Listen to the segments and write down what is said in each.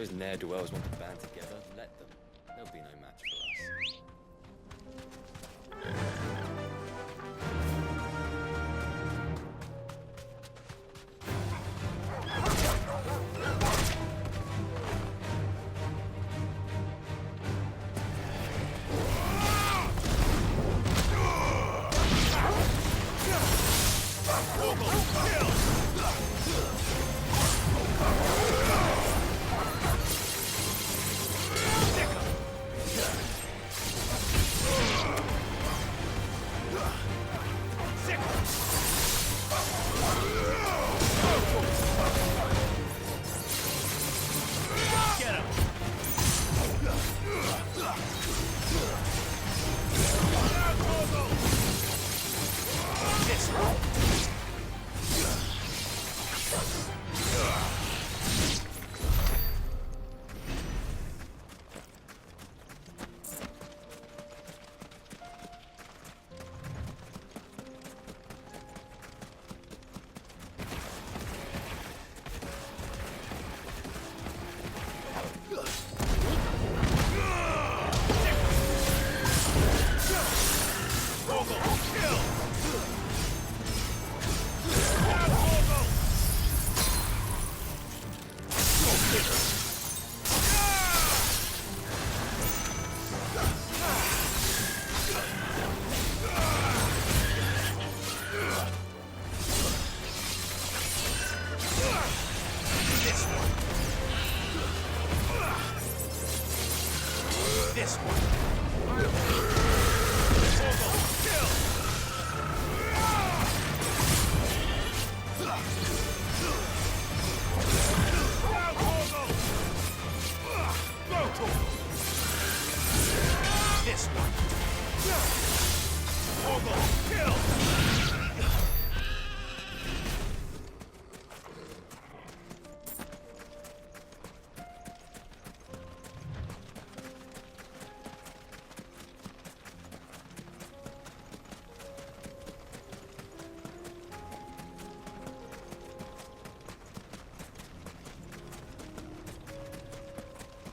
those ne'er-do-wells want to band together, let them. There'll be no match for us.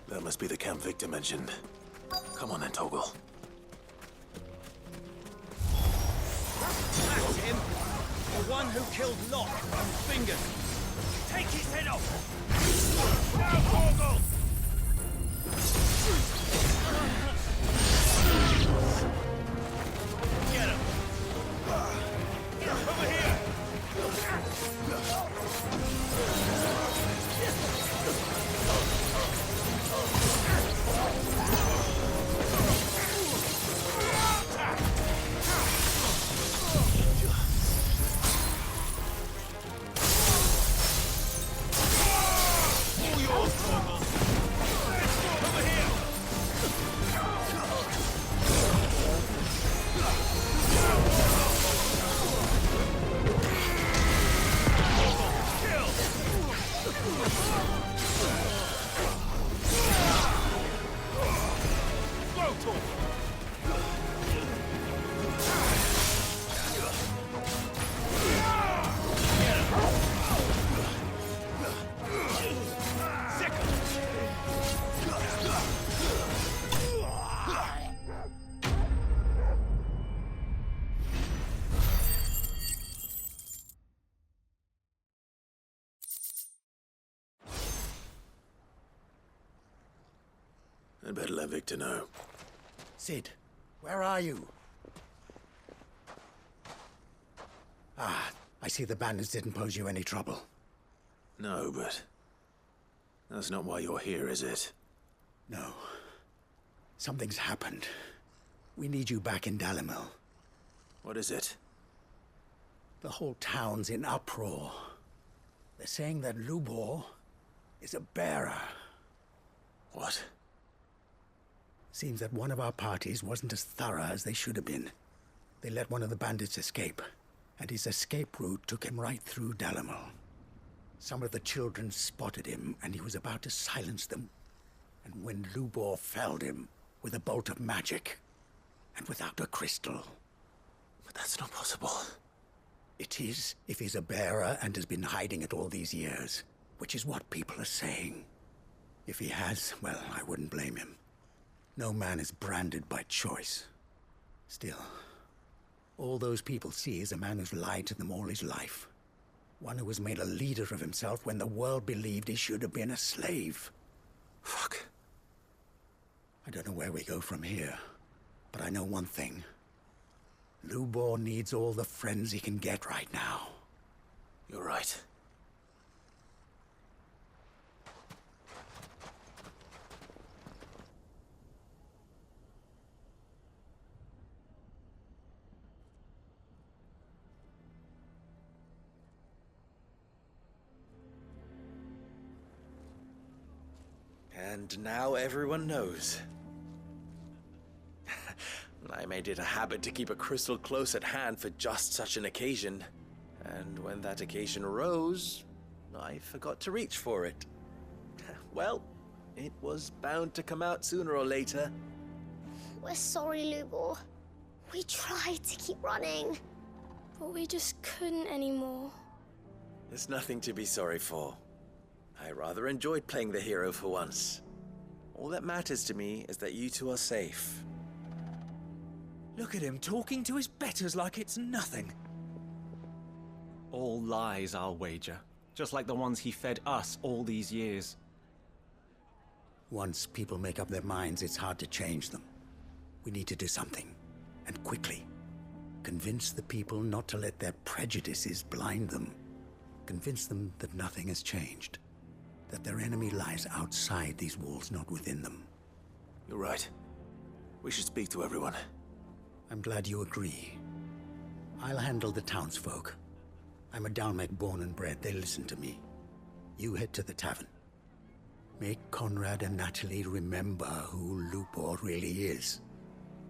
That must be the camp Victor mentioned. Come on then, Toggle. That's him! The one who killed Locke and Fingers! Take his head off! Now, Toggle! Get him! Over here! I'd better let Victor know. Sid, where are you? Ah, I see the bandits didn't pose you any trouble. No, but... that's not why you're here, is it? No. Something's happened. We need you back in Dalimil. What is it? The whole town's in uproar. They're saying that Lubor is a bearer. What? Seems that one of our parties wasn't as thorough as they should have been. They let one of the bandits escape, and his escape route took him right through Dalimil. Some of the children spotted him, and he was about to silence them. And when Lubor felled him with a bolt of magic, and without a crystal. But that's not possible. It is, if he's a bearer and has been hiding it all these years, which is what people are saying. If he has, well, I wouldn't blame him. No man is branded by choice. Still, all those people see is a man who's lied to them all his life. One who has made a leader of himself when the world believed he should have been a slave. Fuck. I don't know where we go from here, but I know one thing. Lubor needs all the friends he can get right now. You're right. And now everyone knows. I made it a habit to keep a crystal close at hand for just such an occasion. And when that occasion arose, I forgot to reach for it. Well, it was bound to come out sooner or later. We're sorry, Lubor. We tried to keep running, but we just couldn't anymore. There's nothing to be sorry for. I rather enjoyed playing the hero for once. All that matters to me is that you two are safe. Look at him talking to his betters like it's nothing. All lies, I'll wager. Just like the ones he fed us all these years. Once people make up their minds, it's hard to change them. We need to do something, and quickly. Convince the people not to let their prejudices blind them. Convince them that nothing has changed. That their enemy lies outside these walls, not within them. You're right. We should speak to everyone. I'm glad you agree. I'll handle the townsfolk. I'm a Dalmek born and bred. They listen to me. You head to the tavern. Make Conrad and Natalie remember who Lubor really is.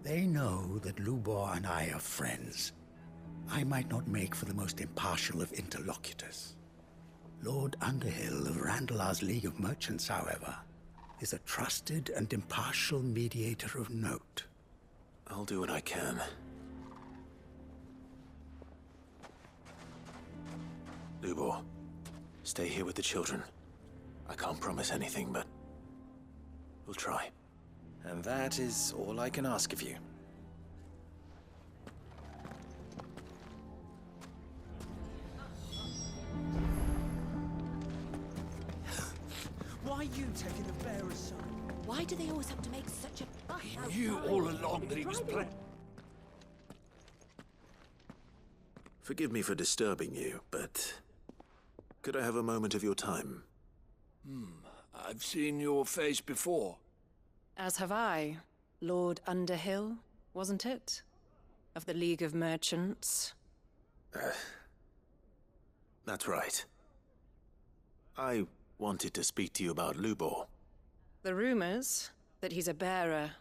They know that Lubor and I are friends. I might not make for the most impartial of interlocutors. Lord Underhill of Randalar's League of Merchants, however, is a trusted and impartial mediator of note. I'll do what I can. Lubor, stay here with the children. I can't promise anything, but we'll try. And that is all I can ask of you. Why are you taking the bearer's side? Why do they always have to make such a fuss outside? He knew all along that he was Driving Forgive me for disturbing you, but could I have a moment of your time? I've seen your face before. As have I. Lord Underhill, wasn't it? Of the League of Merchants. That's right. I wanted to speak to you about Lubor. The rumors that he's a bearer.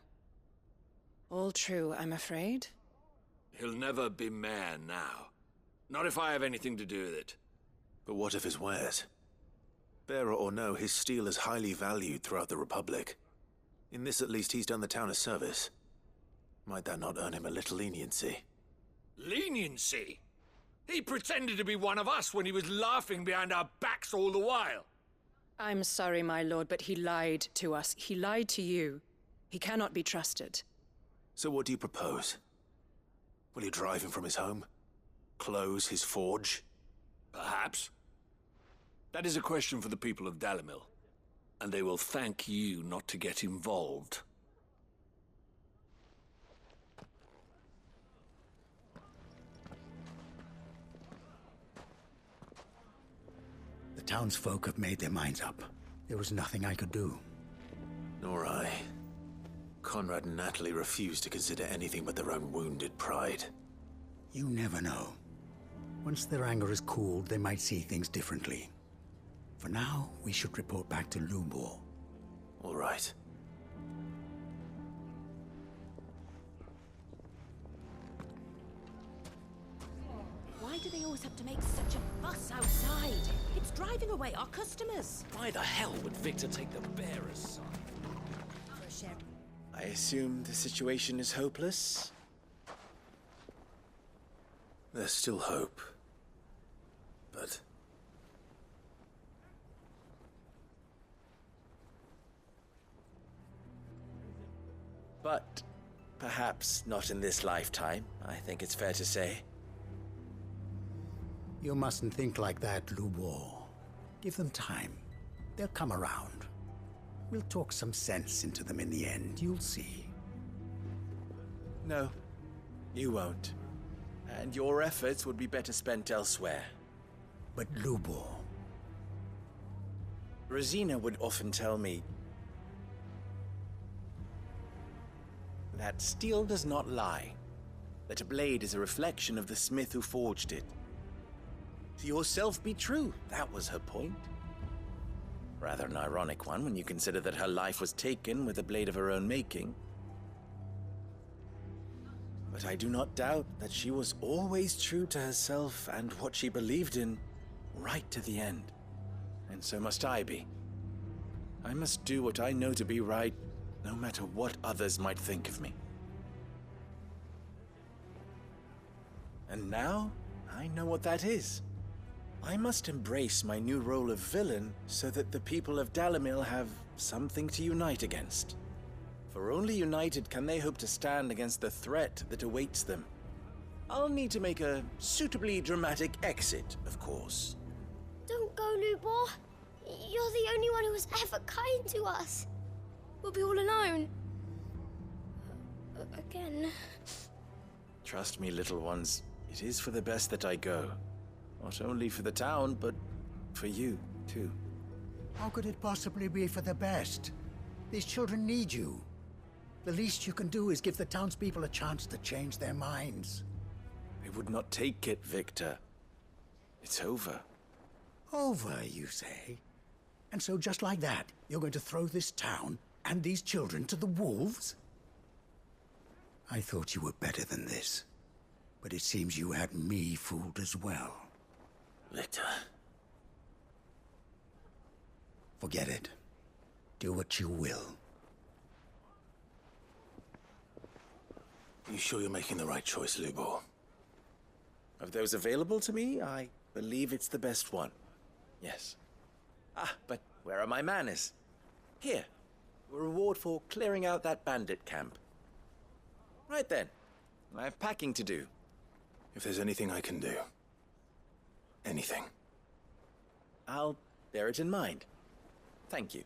All true, I'm afraid. He'll never be mayor now. Not if I have anything to do with it. But what of his wares? Bearer or no, his steel is highly valued throughout the Republic. In this, at least, he's done the town a service. Might that not earn him a little leniency? Leniency? He pretended to be one of us when he was laughing behind our backs all the while. I'm sorry, my lord, but he lied to us. He lied to you. He cannot be trusted. So what do you propose? Will you drive him from his home? Close his forge? Perhaps. That is a question for the people of Dalimil. And they will thank you not to get involved. The townsfolk have made their minds up. There was nothing I could do. Nor I. Conrad and Natalie refused to consider anything but their own wounded pride. You never know. Once their anger is cooled, they might see things differently. For now, we should report back to Lubor. All right. Why do they always have to make such a fuss outside? It's driving away our customers. Why the hell would Victor take the bearer's side? I assume the situation is hopeless? There's still hope. But But perhaps not in this lifetime, I think it's fair to say. You mustn't think like that, Lubor. Give them time. They'll come around. We'll talk some sense into them in the end, you'll see. No, you won't. And your efforts would be better spent elsewhere. But Lubor... Rosina would often tell me that steel does not lie, that a blade is a reflection of the smith who forged it. To yourself be true, that was her point. Rather an ironic one when you consider that her life was taken with a blade of her own making. But I do not doubt that she was always true to herself and what she believed in, right to the end. And so must I be. I must do what I know to be right, no matter what others might think of me. And now, I know what that is. I must embrace my new role of villain so that the people of Dalimil have something to unite against. For only united can they hope to stand against the threat that awaits them. I'll need to make a suitably dramatic exit, of course. Don't go, Lubor. You're the only one who was ever kind to us. We'll be all alone. Again. Trust me, little ones. It is for the best that I go. Not only for the town, but for you, too. How could it possibly be for the best? These children need you. The least you can do is give the townspeople a chance to change their minds. They would not take it, Victor. It's over. Over, you say? And so just like that, you're going to throw this town and these children to the wolves? I thought you were better than this. But it seems you had me fooled as well. Victor. Forget it. Do what you will. You sure you're making the right choice, Lubor? Of those available to me, I believe it's the best one. Yes. Ah, but where are my manners? Here. A reward for clearing out that bandit camp. Right then. I have packing to do. If there's anything I can do. Anything. I'll bear it in mind. Thank you.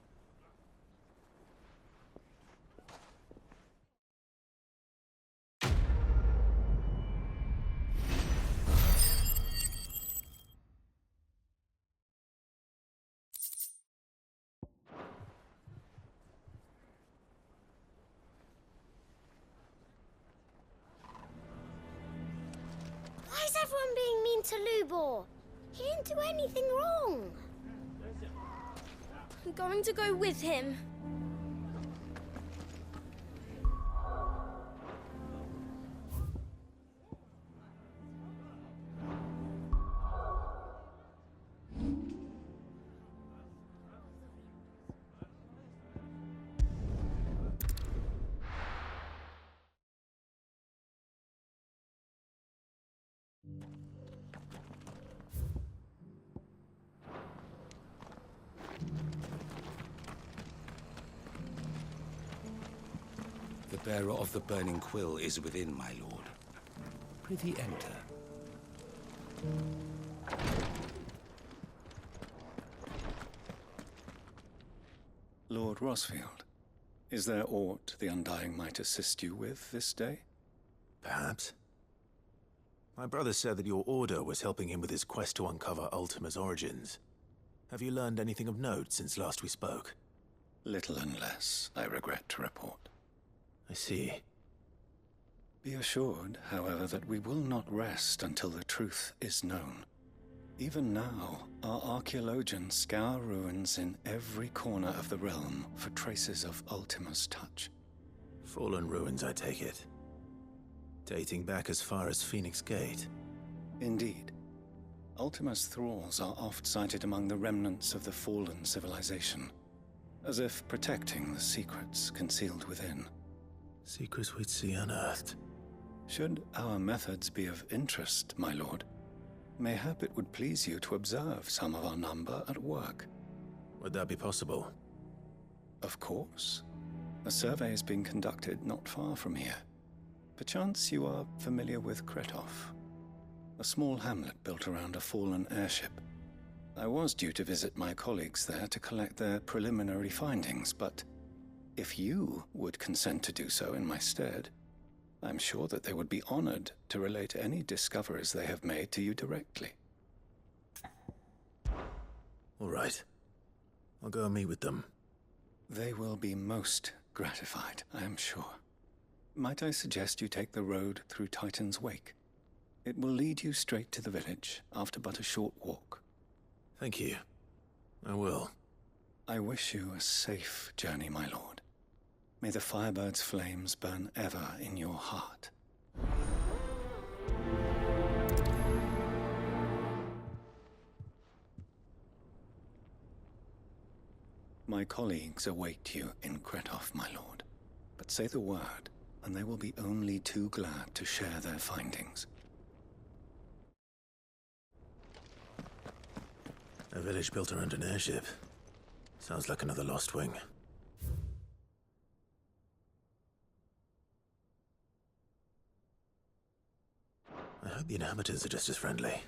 Why is everyone being mean to Lubor? He didn't do anything wrong. I'm going to go with him. The bearer of the burning quill is within, my lord. Prithee enter. Lord Rosfield, is there aught the Undying might assist you with this day? Perhaps. My brother said that your order was helping him with his quest to uncover Ultima's origins. Have you learned anything of note since last we spoke? Little and less, I regret to report. I see. Be assured, however, that we will not rest until the truth is known. Even now, our archaeologians scour ruins in every corner of the realm for traces of Ultima's touch. Fallen ruins, I take it. Dating back as far as Phoenix Gate. Indeed. Ultima's thralls are oft sighted among the remnants of the fallen civilization, as if protecting the secrets concealed within. Secrets we'd see unearthed. Should our methods be of interest, my lord, mayhap it would please you to observe some of our number at work. Would that be possible? Of course. A survey is being conducted not far from here. Perchance you are familiar with Kretov, a small hamlet built around a fallen airship. I was due to visit my colleagues there to collect their preliminary findings, but if you would consent to do so in my stead, I'm sure that they would be honored to relate any discoveries they have made to you directly. All right. I'll go and meet with them. They will be most gratified, I am sure. Might I suggest you take the road through Titan's Wake? It will lead you straight to the village after but a short walk. Thank you. I will. I wish you a safe journey, my lord. May the Firebird's flames burn ever in your heart. My colleagues await you in Kretov, my lord. But say the word, and they will be only too glad to share their findings. A village built around an airship. Sounds like another Lost Wing. I hope the inhabitants are just as friendly.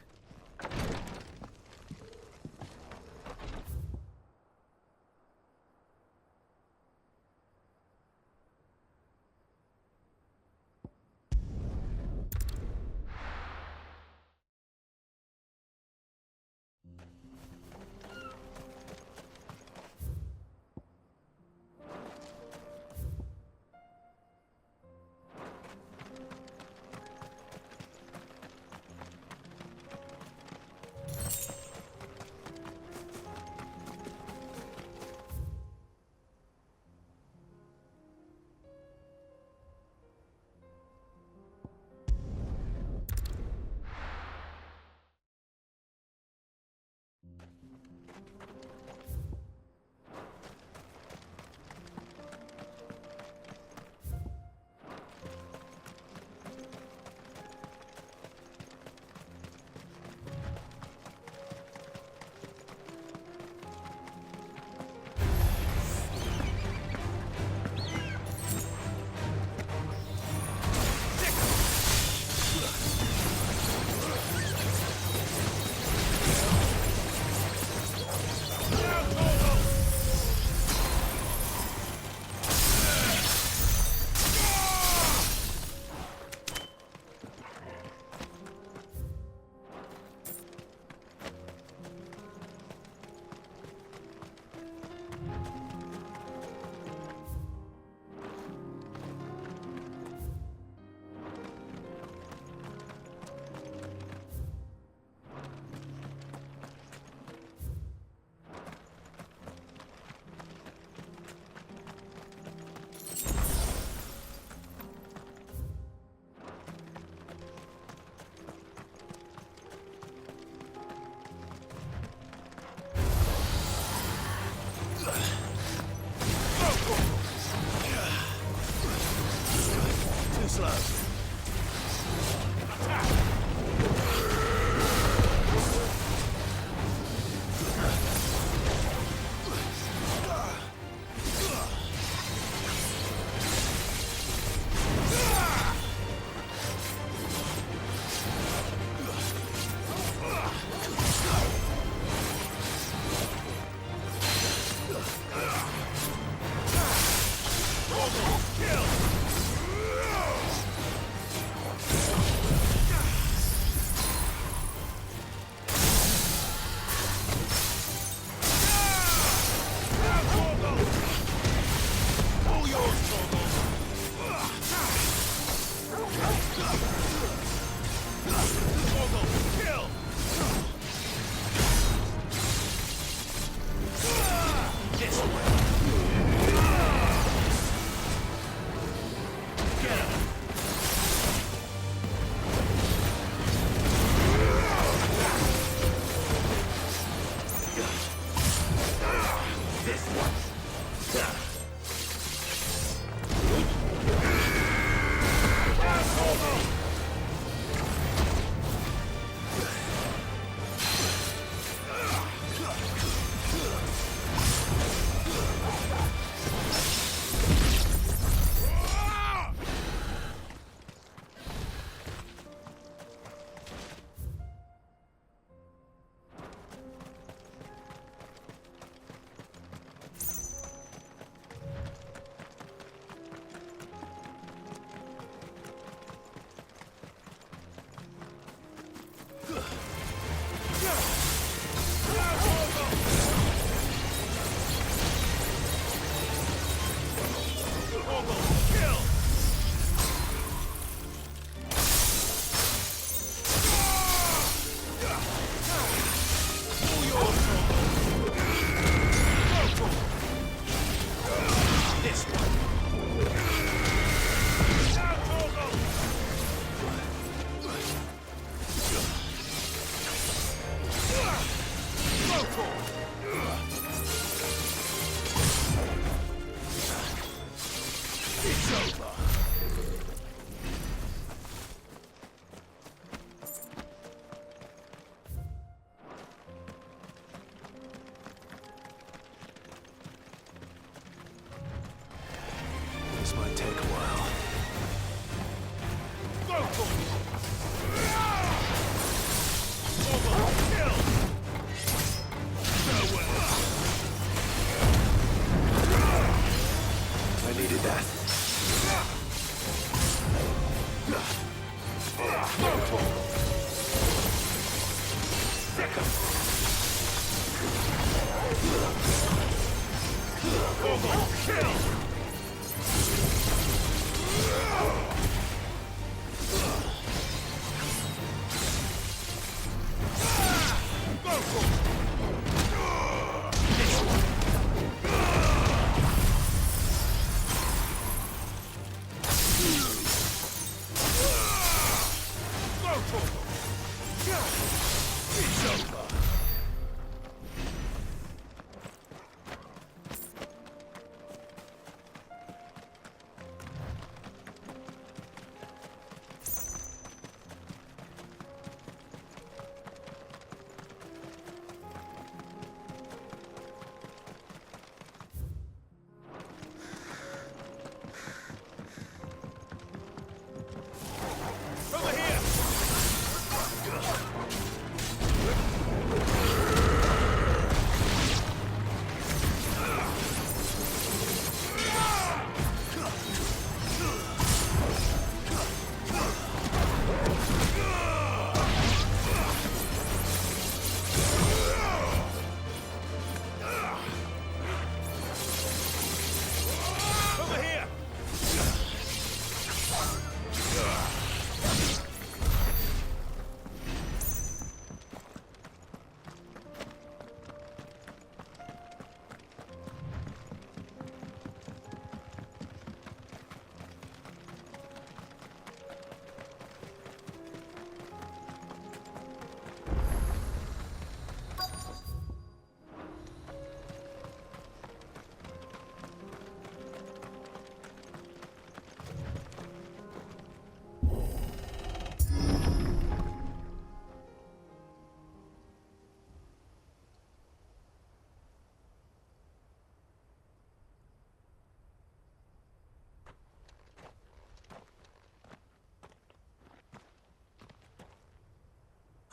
I needed that.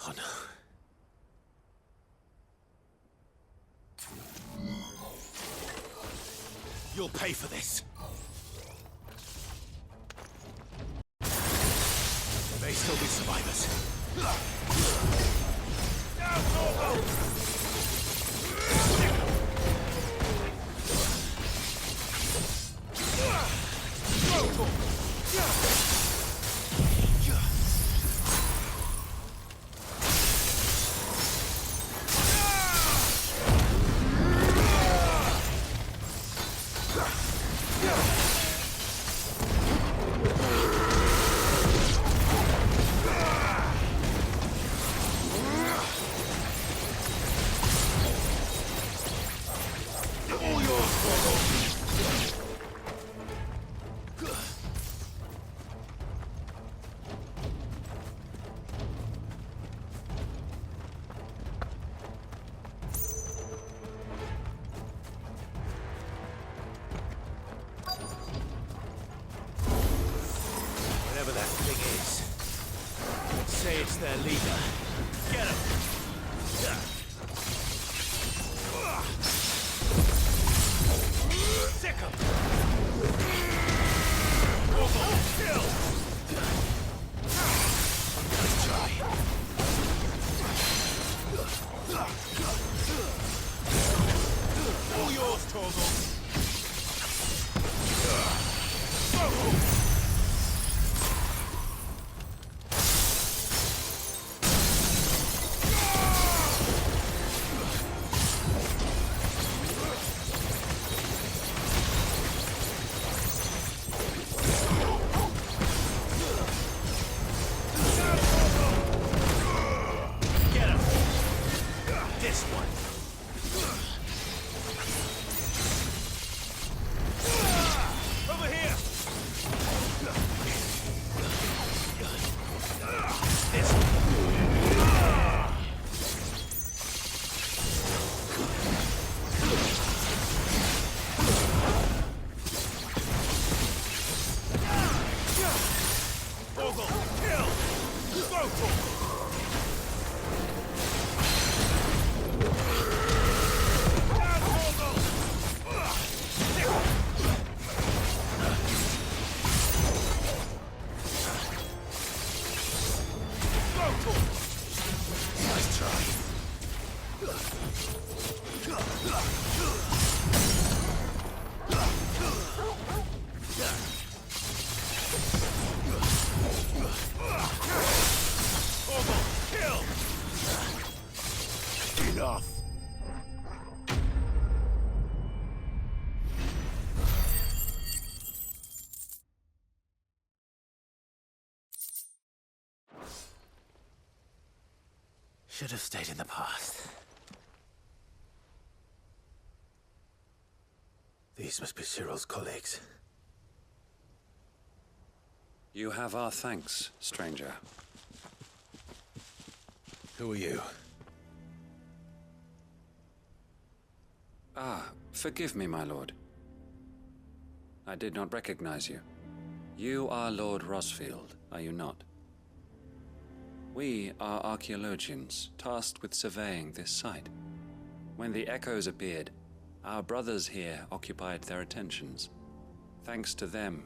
Oh no. You'll pay for this. There may still be survivors. Whatever that thing is, let's say it's their leader. Get him! Sick him! Kill! Let's try. All yours, Torgal! Nice try. Enough. Should have stayed in the past. These must be Cyril's colleagues. You have our thanks, stranger. Who are you? Ah, forgive me, my lord. I did not recognize you. You are Lord Rosfield, are you not? We are archaeologians, tasked with surveying this site. When the echoes appeared, our brothers here occupied their attentions. Thanks to them,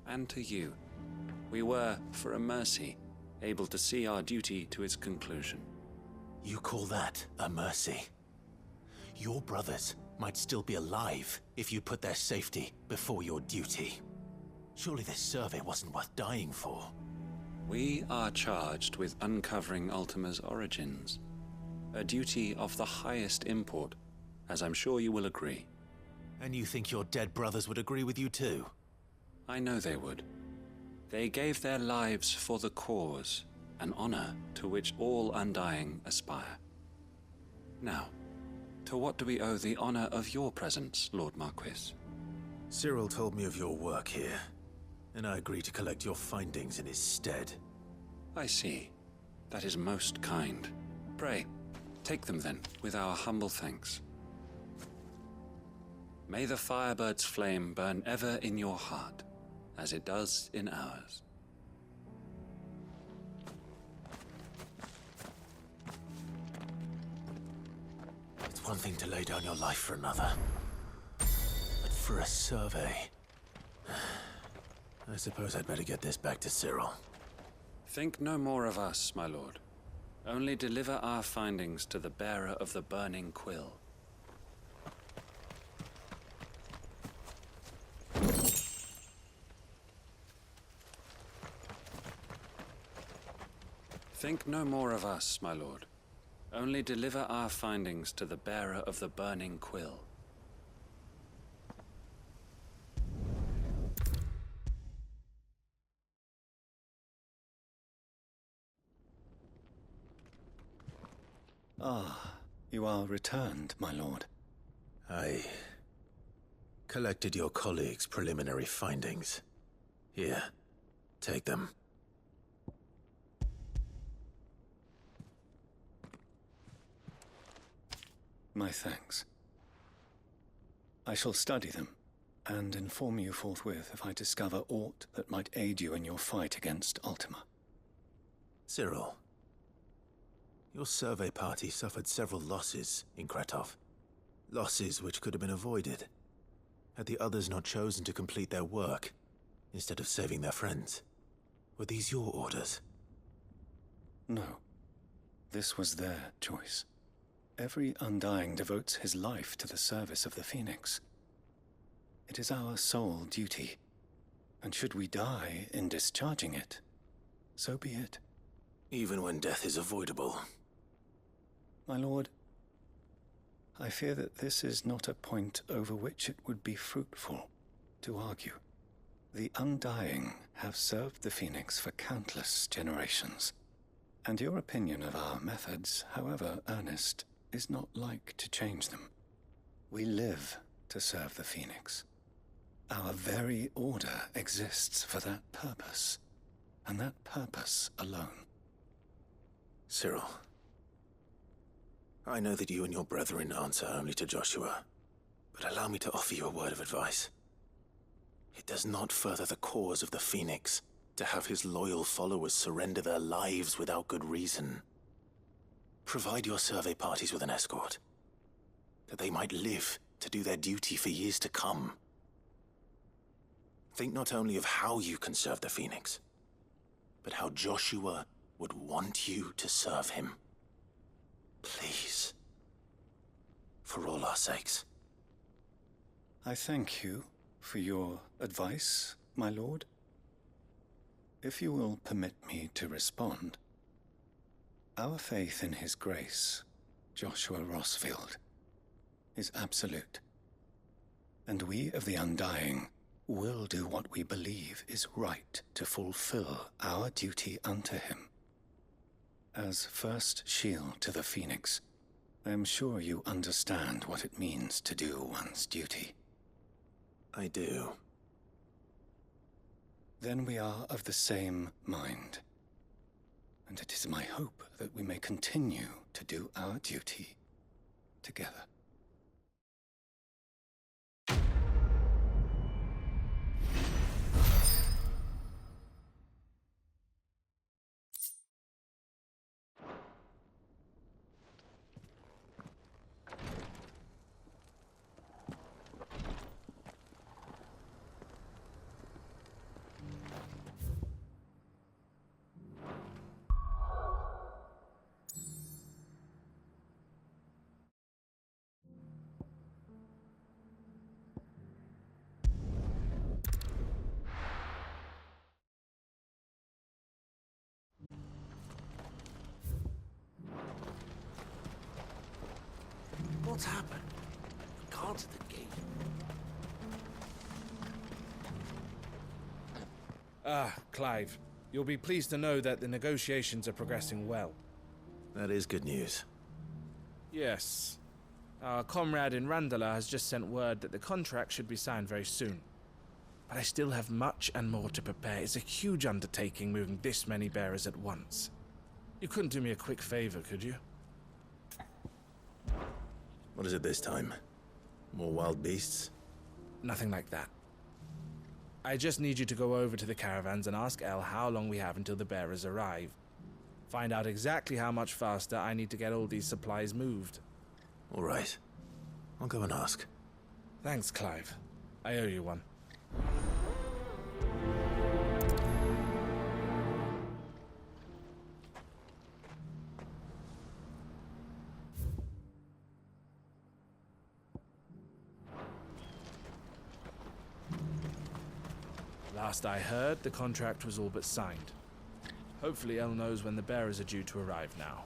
and to you, we were, for a mercy, able to see our duty to its conclusion. You call that a mercy? Your brothers might still be alive if you put their safety before your duty. Surely this survey wasn't worth dying for. We are charged with uncovering Ultima's origins. A duty of the highest import, as I'm sure you will agree. And you think your dead brothers would agree with you too? I know they would. They gave their lives for the cause, an honor to which all Undying aspire. Now, to what do we owe the honor of your presence, Lord Marquis? Cyril told me of your work here, and I agreed to collect your findings in his stead. I see. That is most kind. Pray, take them then, with our humble thanks. May the Firebird's flame burn ever in your heart, as it does in ours. It's one thing to lay down your life for another, but for a survey... I suppose I'd better get this back to Cyril. Think no more of us, my lord. Only deliver our findings to the bearer of the burning quill. Think no more of us, my lord. Only deliver our findings to the bearer of the burning quill. Ah, you are returned, my lord. I collected your colleagues' preliminary findings. Here, take them. My thanks. I shall study them, and inform you forthwith if I discover aught that might aid you in your fight against Ultima. Cyril, your survey party suffered several losses in Kretov. Losses which could have been avoided, had the others not chosen to complete their work, instead of saving their friends. Were these your orders? No. This was their choice. Every Undying devotes his life to the service of the Phoenix. It is our sole duty, and should we die in discharging it, so be it. Even when death is avoidable. My lord, I fear that this is not a point over which it would be fruitful to argue. The Undying have served the Phoenix for countless generations, and your opinion of our methods, however earnest, is not like to change them. We live to serve the Phoenix. Our very order exists for that purpose, and that purpose alone. Cyril, I know that you and your brethren answer only to Joshua, but allow me to offer you a word of advice. It does not further the cause of the Phoenix to have his loyal followers surrender their lives without good reason. Provide your survey parties with an escort, that they might live to do their duty for years to come. Think not only of how you can serve the Phoenix, but how Joshua would want you to serve him. Please. For all our sakes. I thank you for your advice, my lord. If you will permit me to respond, our faith in his grace, Joshua Rossfield, is absolute. And we of the Undying will do what we believe is right to fulfill our duty unto him. As first shield to the Phoenix, I am sure you understand what it means to do one's duty. I do. Then we are of the same mind. And it is my hope that we may continue to do our duty together. What's happened? Guards at the gate. Clive. You'll be pleased to know that the negotiations are progressing well. That is good news. Yes. Our comrade in Randala has just sent word that the contract should be signed very soon. But I still have much and more to prepare. It's a huge undertaking moving this many bearers at once. You couldn't do me a quick favor, could you? What is it this time? More wild beasts? Nothing like that. I just need you to go over to the caravans and ask El how long we have until the bearers arrive. Find out exactly how much faster I need to get all these supplies moved. All right. I'll go and ask. Thanks, Clive. I owe you one. Last I heard, the contract was all but signed. Hopefully El knows when the bearers are due to arrive now.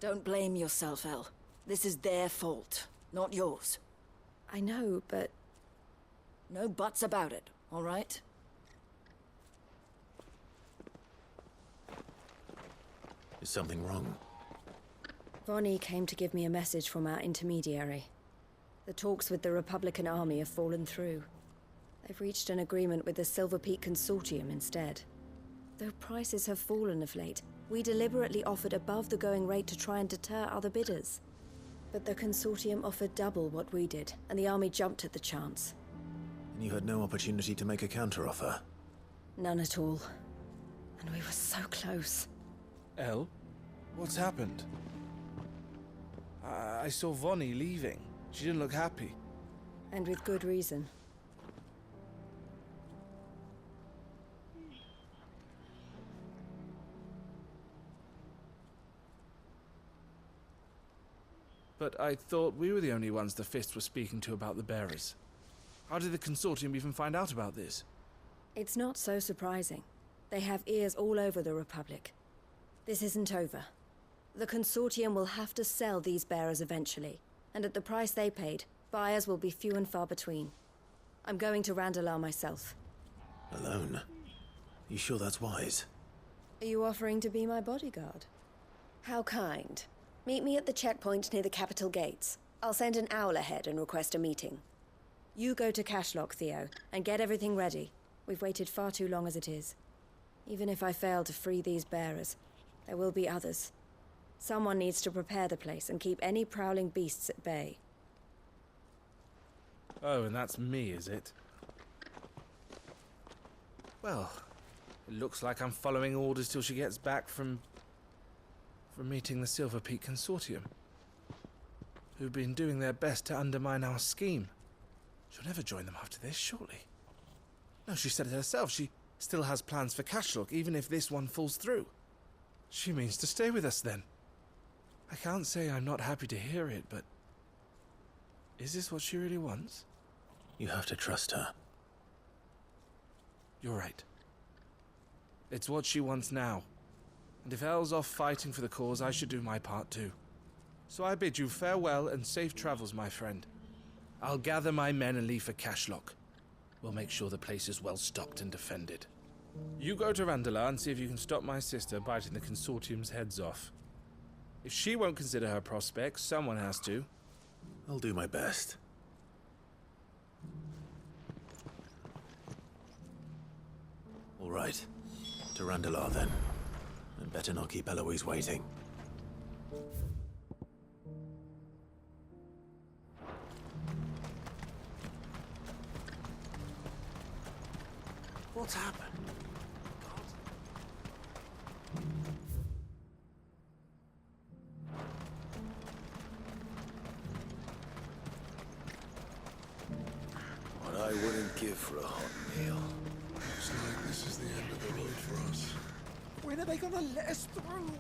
Don't blame yourself, El. This is their fault, not yours. I know, but... No buts about it, all right? Is something wrong? Vonnie came to give me a message from our intermediary. The talks with the Republican army have fallen through. They've reached an agreement with the Silver Peak Consortium instead. Though prices have fallen of late, we deliberately offered above the going rate to try and deter other bidders. But the Consortium offered double what we did, and the army jumped at the chance. And you had no opportunity to make a counteroffer? None at all. And we were so close. El? What's happened? I saw Vonnie leaving. She didn't look happy. And with good reason. But I thought we were the only ones the Fist were speaking to about the bearers. How did the Consortium even find out about this? It's not so surprising. They have ears all over the Republic. This isn't over. The Consortium will have to sell these bearers eventually, and at the price they paid, buyers will be few and far between. I'm going to Randalar myself. Alone? You sure that's wise? Are you offering to be my bodyguard? How kind. Meet me at the checkpoint near the capital gates. I'll send an owl ahead and request a meeting. You go to Cashlock, Theo, and get everything ready. We've waited far too long as it is. Even if I fail to free these bearers, there will be others. Someone needs to prepare the place and keep any prowling beasts at bay. Oh, and that's me, is it? Well, it looks like I'm following orders till she gets back from meeting the Silver Peak Consortium, who've been doing their best to undermine our scheme. She'll never join them after this, surely. No, she said it herself. She still has plans for Cashlock, even if this one falls through. She means to stay with us, then. I can't say I'm not happy to hear it, but... is this what she really wants? You have to trust her. You're right. It's what she wants now. And if Elle's off fighting for the cause, I should do my part too. So I bid you farewell and safe travels, my friend. I'll gather my men and leave for Cashlock. We'll make sure the place is well stocked and defended. You go to Randala and see if you can stop my sister biting the Consortium's heads off. If she won't consider her prospects, someone has to. I'll do my best. All right. To Randala, then. And better not keep Eloise waiting. What's happened? What I wouldn't give for a hot meal. Looks like this is the end of the road for us. When are they gonna let us through?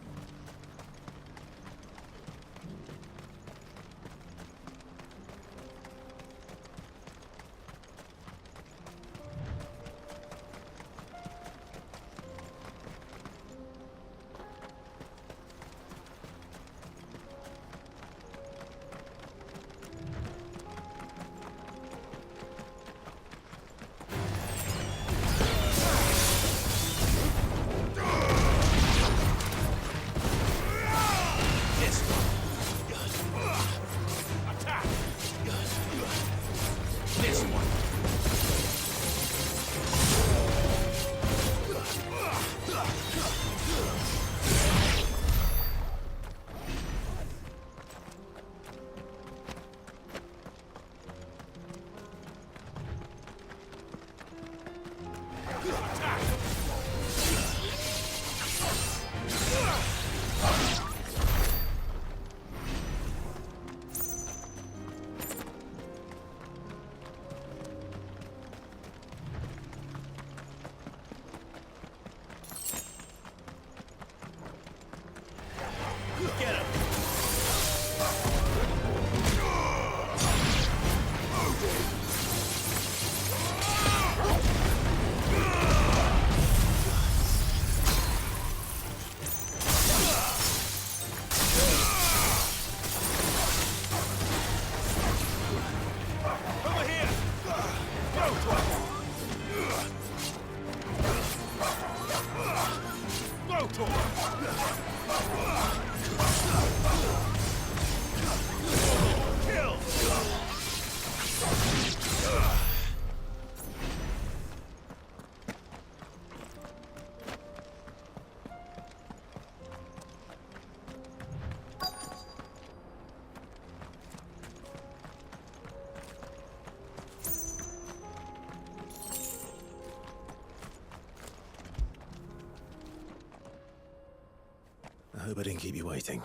I hope I didn't keep you waiting.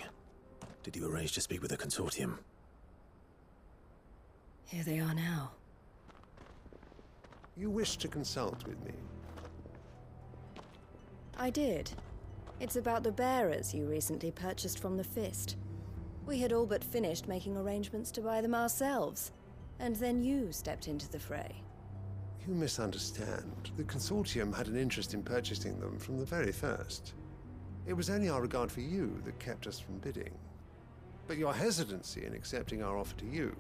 Did you arrange to speak with the Consortium? Here they are now. You wish to consult with me? I did. It's about the bearers you recently purchased from the Fist. We had all but finished making arrangements to buy them ourselves, and then you stepped into the fray. You misunderstand. The Consortium had an interest in purchasing them from the very first. It was only our regard for you that kept us from bidding. But your hesitancy in accepting our offer to you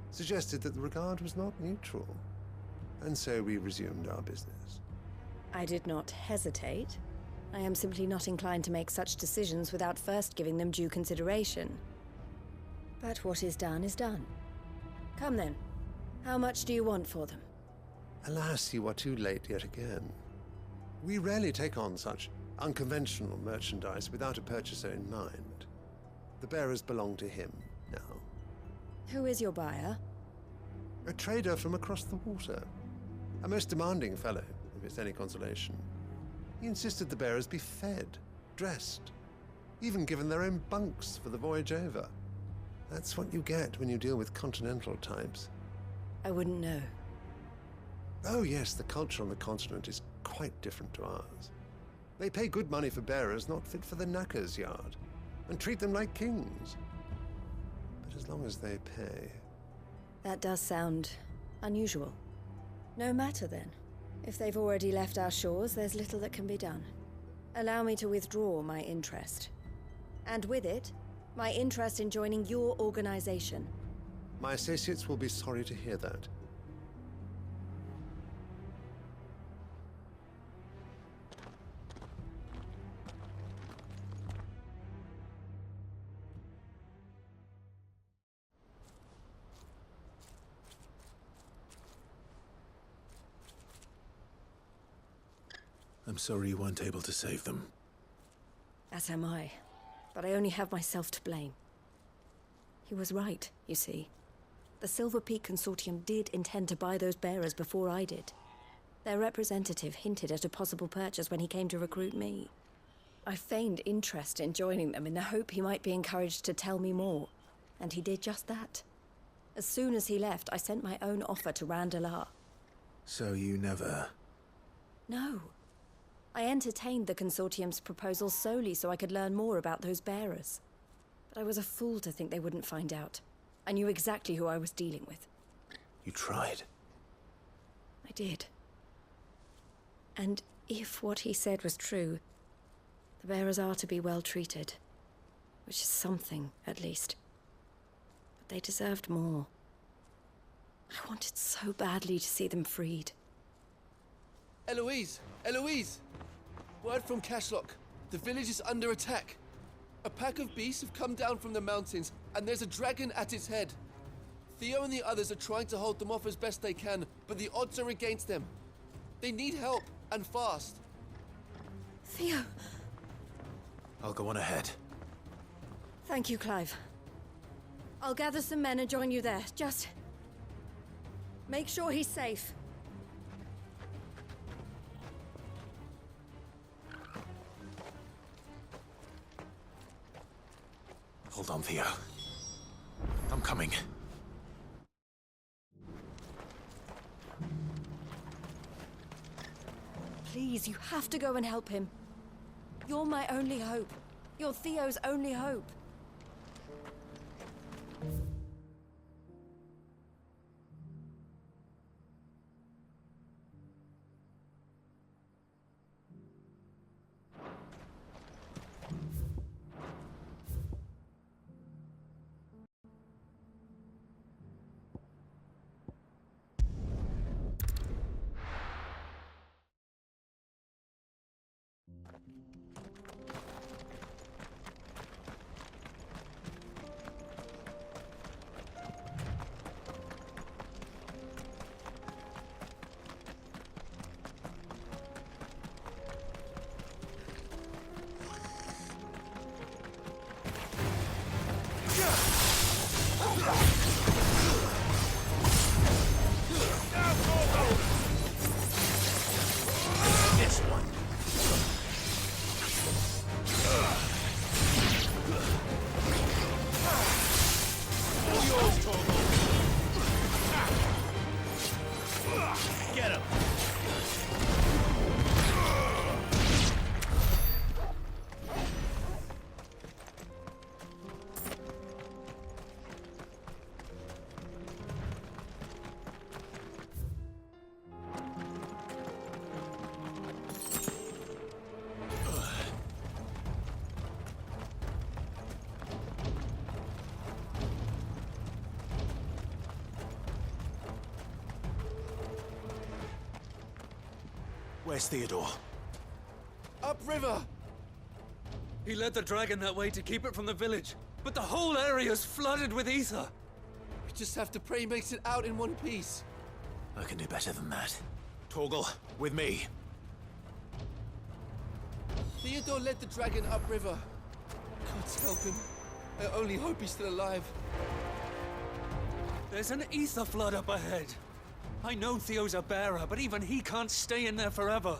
suggested that the regard was not mutual. And so we resumed our business. I did not hesitate. I am simply not inclined to make such decisions without first giving them due consideration. But what is done is done. Come then. How much do you want for them? Alas, you are too late yet again. We rarely take on such unconventional merchandise without a purchaser in mind. The bearers belong to him now. Who is your buyer? A trader from across the water. A most demanding fellow, if it's any consolation. He insisted the bearers be fed, dressed, even given their own bunks for the voyage over. That's what you get when you deal with continental types. I wouldn't know. Oh yes, the culture on the continent is quite different to ours. They pay good money for bearers not fit for the knacker's yard, and treat them like kings. But as long as they pay... That does sound unusual. No matter then. If they've already left our shores, there's little that can be done. Allow me to withdraw my interest. And with it, my interest in joining your organization. My associates will be sorry to hear that. I'm sorry you weren't able to save them. As am I. But I only have myself to blame. He was right, you see. The Silver Peak Consortium did intend to buy those bearers before I did. Their representative hinted at a possible purchase when he came to recruit me. I feigned interest in joining them in the hope he might be encouraged to tell me more, and he did just that. As soon as he left, I sent my own offer to Randalar. So you never... No. I entertained the Consortium's proposal solely so I could learn more about those bearers. But I was a fool to think they wouldn't find out. I knew exactly who I was dealing with. You tried. I did. And if what he said was true, the bearers are to be well treated. Which is something, at least. But they deserved more. I wanted so badly to see them freed. Eloise! Eloise! Word from Cashlock. The village is under attack. A pack of beasts have come down from the mountains, and there's a dragon at its head. Theo and the others are trying to hold them off as best they can, but the odds are against them. They need help, and fast. Theo! I'll go on ahead. Thank you, Clive. I'll gather some men and join you there. Just... make sure he's safe. Hold on, Theo. I'm coming. Please, you have to go and help him. You're my only hope. You're Theo's only hope. Where's Theodore? Upriver! He led the dragon that way to keep it from the village, but the whole area's flooded with ether. We just have to pray he makes it out in one piece. I can do better than that. Torgal, with me. Theodore led the dragon upriver. God help him. I only hope he's still alive. There's an ether flood up ahead. I know Theo's a bearer, but even he can't stay in there forever.